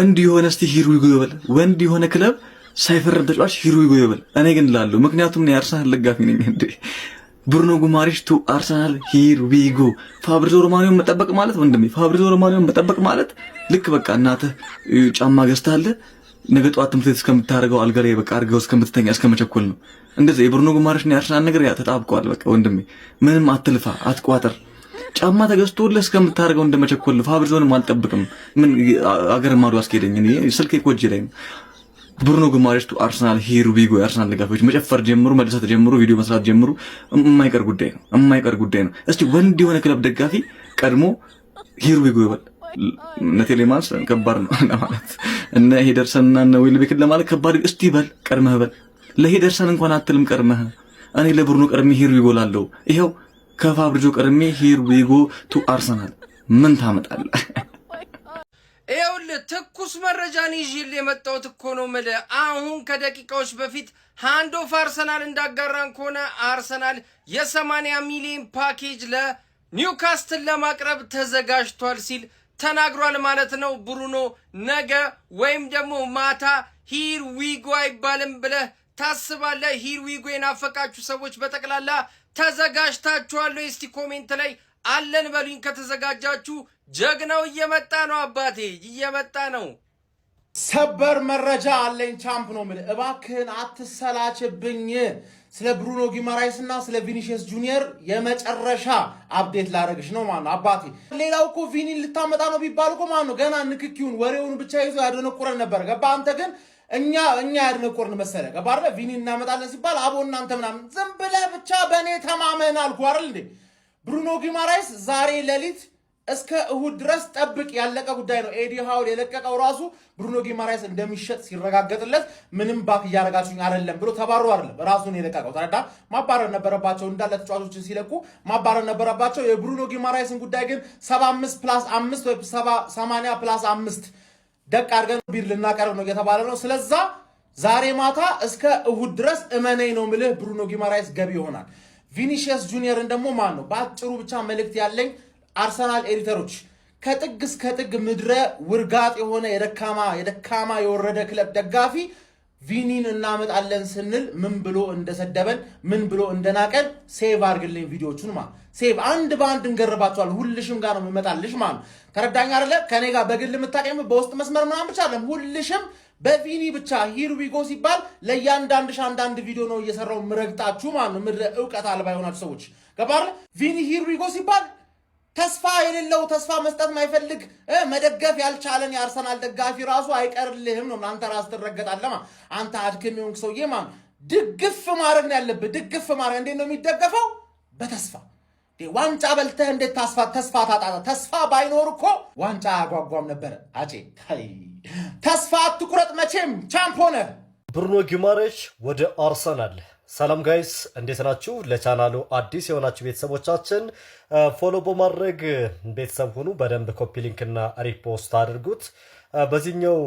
ወንድ የሆነ እስቲ ሂሩይጎ ይበል። ወንድ የሆነ ክለብ ሳይፈርም ተጫዋች ሂሩይጎ ይበል። እኔ ግን እላለሁ፣ ምክንያቱም እኔ አርሰናል ደጋፊ ነኝ። እንዴ ብሩኖ ጉማሬሽ ቱ አርሰናል ሂሩይጎ። ፋብሪዞ ሮማኒዮን መጠበቅ ማለት ወንድሜ፣ ፋብሪዞ ሮማኒዮን መጠበቅ ማለት ልክ በቃ እናትህ ጫማ ገዝታለህ ነገ ጠዋት ትምህርት ቤት እስከምታደርገው አልጋ ላይ በቃ አድርገው እስከምትተኛ እስከመቸኮል ነው። እንደዚህ የብሩኖ ጉማሬሽ ነው የአርሰናል ነገር ያ ተጣብቀዋል። በቃ ወንድሜ ምንም አትልፋ፣ አትቋጥር። ጫማ ተገዝቶልህ እስከምታደርገው እንደመቸኮል ፋብሪዞንም አልጠብቅም። ምን አገር ማዶ አስኬደኝ። እኔ ስልኬ ኮጅ ላይ ነው። ብሩኖ ጉማሬሽ ቱ አርሰናል ሂሩይጎ። የአርሰናል ደጋፊዎች መጨፈር ጀምሩ፣ መደሰት ጀምሩ፣ ቪዲዮ መስራት ጀምሩ። የማይቀር ጉዳይ ነው፣ የማይቀር ጉዳይ ነው። እስቲ ወንድ የሆነ ክለብ ደጋፊ ቀድሞ ሂሩይጎ ይበል። እነ ቴሌማንስ ከባድ ነው ለማለት እነ ሄደርሰንና እነ ዌልቤክን ለማለት ከባድ። እስቲ በል ቀድመህ በል። ለሄደርሰን እንኳን አትልም ቀድመህ። እኔ ለብሩኖ ቀድሜ ሂሩይጎ ላለው ይሄው ከፋብሪዞ ቀድሜ ሂሩይጎ ቱ አርሰናል። ምን ታመጣለህ? ይኸውልህ ትኩስ መረጃን ይዤልህ የመጣሁት እኮ ነው የምልህ። አሁን ከደቂቃዎች በፊት ሃንድ ኦፍ አርሰናል እንዳጋራን ከሆነ አርሰናል የ80 ሚሊዮን ፓኬጅ ለኒውካስትል ለማቅረብ ተዘጋጅቷል ሲል ተናግሯል ማለት ነው። ብሩኖ ነገ ወይም ደግሞ ማታ ሂሩይጎ አይባልም ብለህ ታስባለህ? ሂሩይጎ የናፈቃችሁ ሰዎች በጠቅላላ ተዘጋጅታችኋል? እስቲ ኮሜንት ላይ አለን በሉኝ ከተዘጋጃችሁ። ጀግናው እየመጣ ነው አባቴ፣ እየመጣ ነው። ሰበር መረጃ አለኝ ቻምፕ ነው የምልህ። እባክህን አትሰላችብኝ። ስለ ብሩኖ ጊማራይስ እና ስለ ቪኒሺየስ ጁኒየር የመጨረሻ አፕዴት ላደርግሽ ነው ማለት ነው አባቴ። ሌላው እኮ ቪኒን ልታመጣ ነው ቢባል እኮ ማለት ነው ገና ንክኪውን ወሬውን ብቻ ይዞ ያደነቁረን ነበር። ገባ? አንተ ግን እኛ ያደነቁርን መሰለ። ገባ አይደል? ቪኒን እናመጣለን ሲባል አቦ እናንተ ምናምን ዝም ብለህ ብቻ በእኔ ተማመን አልኩህ አይደል እንዴ? ብሩኖ ጊማራይስ ዛሬ ሌሊት እስከ እሁድ ድረስ ጠብቅ፣ ያለቀ ጉዳይ ነው። ኤዲ ሃው የለቀቀው ራሱ ብሩኖ ጊማራይስ እንደሚሸጥ ሲረጋገጥለት ምንም ባክ እያረጋችሁኝ አይደለም ብሎ ተባሮ አይደለም ራሱን የለቀቀው። ተረዳ? ማባረር ነበረባቸው እንዳለ ተጫዋቾችን ሲለቁ ማባረር ነበረባቸው። የብሩኖ ጊማራይስን ጉዳይ ግን 75+5 ወይ 80+5 ደቅ አድርገን ቢር ልናቀርብ ነው እየተባለ ነው። ስለዛ ዛሬ ማታ እስከ እሁድ ድረስ እመነኝ ነው ምልህ ብሩኖ ጊማራይስ ገቢ ይሆናል። ቪኒሺየስ ጁኒየርን ደግሞ ማን ነው በአጭሩ ብቻ መልእክት ያለኝ አርሰናል ኤዲተሮች፣ ከጥግ እስከ ጥግ ምድረ ውርጋጥ የሆነ የደካማ የወረደ ክለብ ደጋፊ ቪኒን እናመጣለን ስንል ምን ብሎ እንደሰደበን ምን ብሎ እንደናቀን ሴቭ አድርግልኝ ቪዲዮቹን ማለት ሴቭ አንድ በአንድ እንገርባቸዋል። ሁልሽም ጋር ነው የምመጣልሽ ማለት ተረዳኝ አይደለ? ከኔ ጋር በግል የምታቀኝ በውስጥ መስመር ምናምን ብቻ አይደለም። ሁልሽም በቪኒ ብቻ ሂሩይጎ ሲባል ለእያንዳንድሽ አንዳንድ ቪዲዮ ነው እየሰራው ምረግጣችሁ ማለት ነው። ምድረ እውቀት አልባ የሆናችሁ ሰዎች ገባለ? ቪኒ ሂሩይጎ ሲባል ተስፋ የሌለው ተስፋ መስጠት ማይፈልግ መደገፍ ያልቻለን የአርሰናል ደጋፊ ራሱ አይቀርልህም ነው። አንተ ራስ ትረገጣለህ። አንተ አድክም የሆንክ ሰውዬ ማለት ድግፍ ማድረግ ነው ያለብህ። ድግፍ ማድረግ እንዴት ነው የሚደገፈው? በተስፋ ዋንጫ በልተህ እንዴት ተስፋ ታጣጣ? ተስፋ ባይኖር እኮ ዋንጫ አያጓጓም ነበረ። አጬ ተስፋ አትቁረጥ፣ መቼም ቻምፕ ሆነ። ብሩኖ ጊማሬሽ ወደ አርሰናል። ሰላም ጋይስ እንዴት ናችሁ? ለቻናሉ አዲስ የሆናችሁ ቤተሰቦቻችን ፎሎ በማድረግ ቤተሰብ ሁኑ። በደንብ ኮፒ ሊንክ እና ሪፖስት አድርጉት። በዚህኛው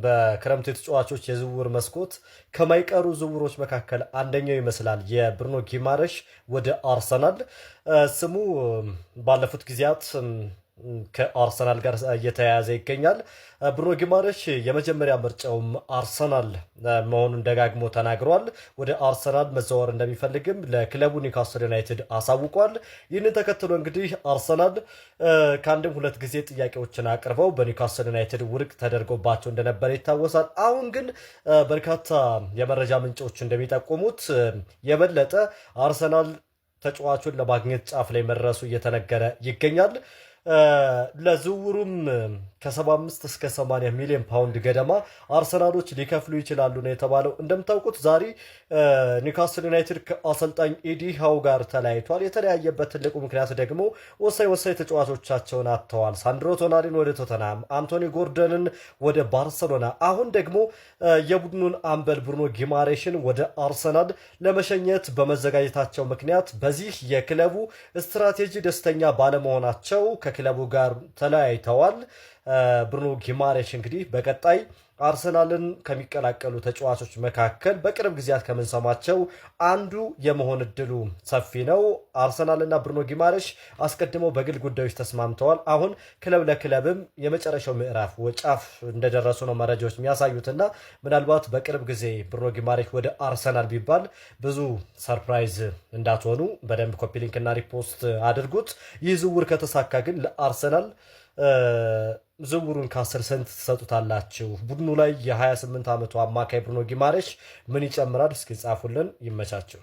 በክረምቱ የተጫዋቾች የዝውውር መስኮት ከማይቀሩ ዝውውሮች መካከል አንደኛው ይመስላል የብሩኖ ጊማሬሽ ወደ አርሰናል። ስሙ ባለፉት ጊዜያት ከአርሰናል ጋር እየተያያዘ ይገኛል። ብሩኖ ጊማሬሽ የመጀመሪያ ምርጫውም አርሰናል መሆኑን ደጋግሞ ተናግሯል። ወደ አርሰናል መዘዋወር እንደሚፈልግም ለክለቡ ኒውካስትል ዩናይትድ አሳውቋል። ይህንን ተከትሎ እንግዲህ አርሰናል ከአንድም ሁለት ጊዜ ጥያቄዎችን አቅርበው በኒውካስትል ዩናይትድ ውድቅ ተደርጎባቸው እንደነበረ ይታወሳል። አሁን ግን በርካታ የመረጃ ምንጮች እንደሚጠቁሙት የበለጠ አርሰናል ተጫዋቹን ለማግኘት ጫፍ ላይ መድረሱ እየተነገረ ይገኛል። ለዝውውሩም ከ75 እስከ 80 ሚሊዮን ፓውንድ ገደማ አርሰናሎች ሊከፍሉ ይችላሉ ነው የተባለው። እንደምታውቁት ዛሬ ኒውካስትል ዩናይትድ ከአሰልጣኝ ኤዲ ሃው ጋር ተለያይቷል። የተለያየበት ትልቁ ምክንያት ደግሞ ወሳኝ ተጫዋቾቻቸውን አጥተዋል። ሳንድሮ ቶናሊን ወደ ቶተናም፣ አንቶኒ ጎርደንን ወደ ባርሰሎና፣ አሁን ደግሞ የቡድኑን አምበል ብሩኖ ጊማሬሽን ወደ አርሰናል ለመሸኘት በመዘጋጀታቸው ምክንያት በዚህ የክለቡ ስትራቴጂ ደስተኛ ባለመሆናቸው ከክለቡ ጋር ተለያይተዋል። ብሩኖ ጊማሬሽ እንግዲህ በቀጣይ አርሰናልን ከሚቀላቀሉ ተጫዋቾች መካከል በቅርብ ጊዜያት ከምንሰማቸው አንዱ የመሆን እድሉ ሰፊ ነው። አርሰናልና ብሩኖ ጊማሬሽ አስቀድመው በግል ጉዳዮች ተስማምተዋል። አሁን ክለብ ለክለብም የመጨረሻው ምዕራፍ ጫፍ እንደደረሱ ነው መረጃዎች የሚያሳዩትና ምናልባት በቅርብ ጊዜ ብሩኖ ጊማሬሽ ወደ አርሰናል ቢባል ብዙ ሰርፕራይዝ እንዳትሆኑ በደንብ ኮፒ ሊንክና ሪፖስት አድርጉት። ይህ ዝውውር ከተሳካ ግን ለአርሰናል ዝውውሩን ከ10 ሰንት ትሰጡታላችሁ? ቡድኑ ላይ የ28 ዓመቱ አማካይ ብሩኖ ጊማሬሽ ምን ይጨምራል? እስኪ ጻፉልን። ይመቻችሁ።